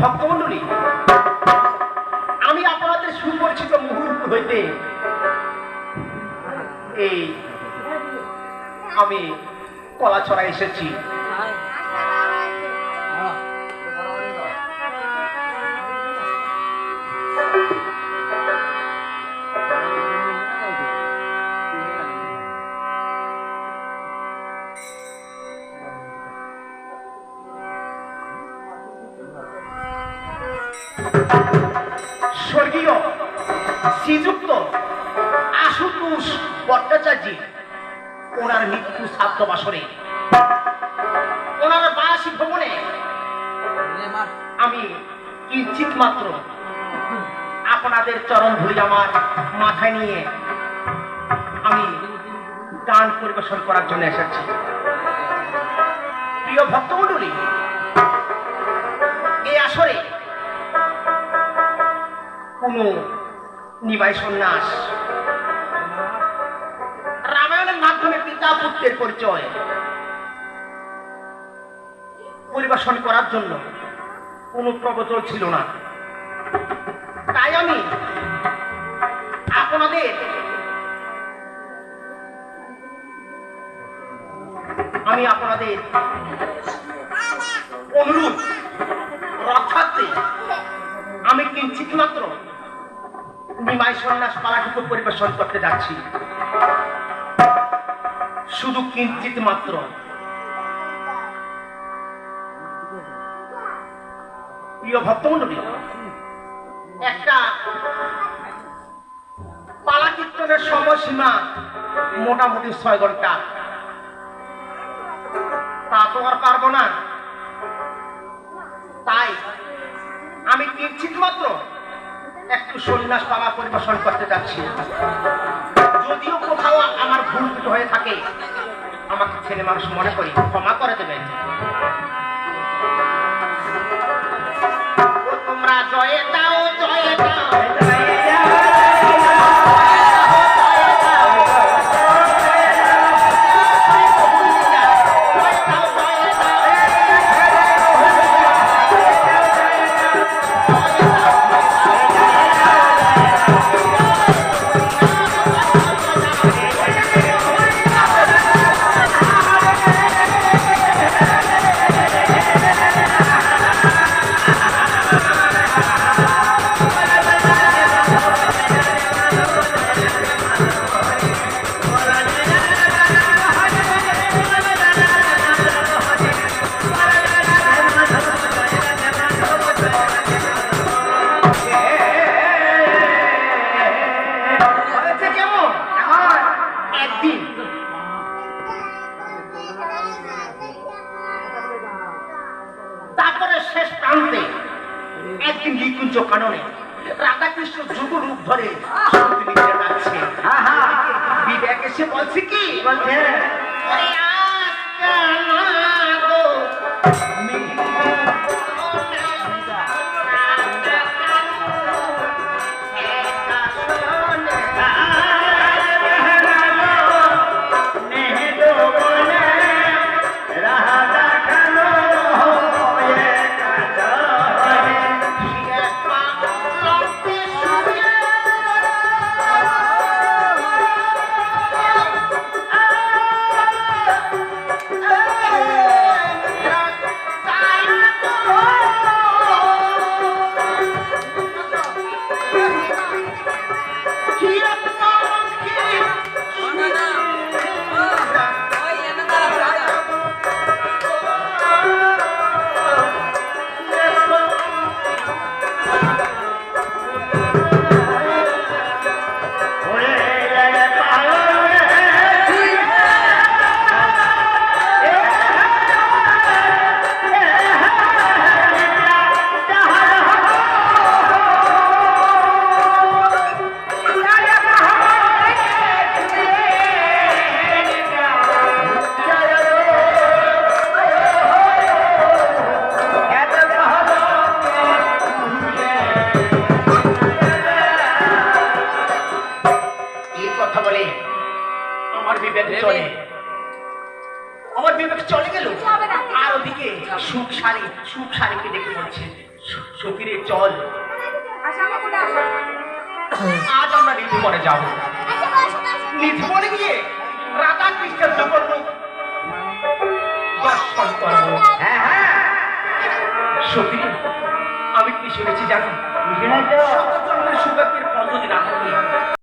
ভক্তমণ্ডলী, আমি আপনাদের সুপরিচিত মুহূর্ত হইতে এই আমি কলাছড়া এসেছি। স্বর্গীয় শ্রীযুক্ত আশুতোষ ভট্টাচার্য ওনার মৃত্যু শ্রাদ্ধ বাসরে ওনার বার্ষিক ভ্রমণে আমি কিঞ্চিত মাত্র আপনাদের চরণ ধুলি আমার মাথায় নিয়ে আমি গান পরিবেশন করার জন্য এসেছি। প্রিয় ভক্তমণ্ডলী, এই আসরে কোন নিমাই সন্ন্যাস রামায়ণের মাধ্যমে পিতা পুত্রের পরিচয় পরিবেশন করার জন্য কোন প্রবচন ছিল না। তাই আমি আপনাদের অনুরোধ রক্ষার্থে আমি কিঞ্চিত মাত্র নিমাই সন্ন্যাস পালাটুকু পরিবেশন করতে যাচ্ছি। শুধু কিঞ্চিত মাত্র। প্রিয় ভক্তমণ্ডলী, একটা পালা কীর্তনের সময়সীমা মোটামুটি 6 ঘন্টা। তা তো আর পারবো না। তাই আমি কিঞ্চিত মাত্র একটু সন্ন্যাস পালা পরিবেশন করতে যাচ্ছি। যদিও কোথাও আমার ভুল হয়ে থাকে আমাকে ছেলে মানুষ মনে করি ক্ষমা করে দেবেন। তোমরা জয় দাও, জয় দাও, একদিন নিকুঞ্জ কাননে রাধাকৃষ্ণ যুগ রূপ ধরে যাচ্ছে। বিবেক এসে বলছে কি বলছে, সতীরে চল, আসো আমার কোলে আসো। আজ আমরা নিধিবনে যাব। নিধিবনে গিয়ে রাধা কৃষ্ণের জগন্নাথ দর্শন করবো। হ্যাঁ হ্যাঁ সতীরে, আমি কি শুনেছি জানো? সৌভাগ্যের 15 দিন আগে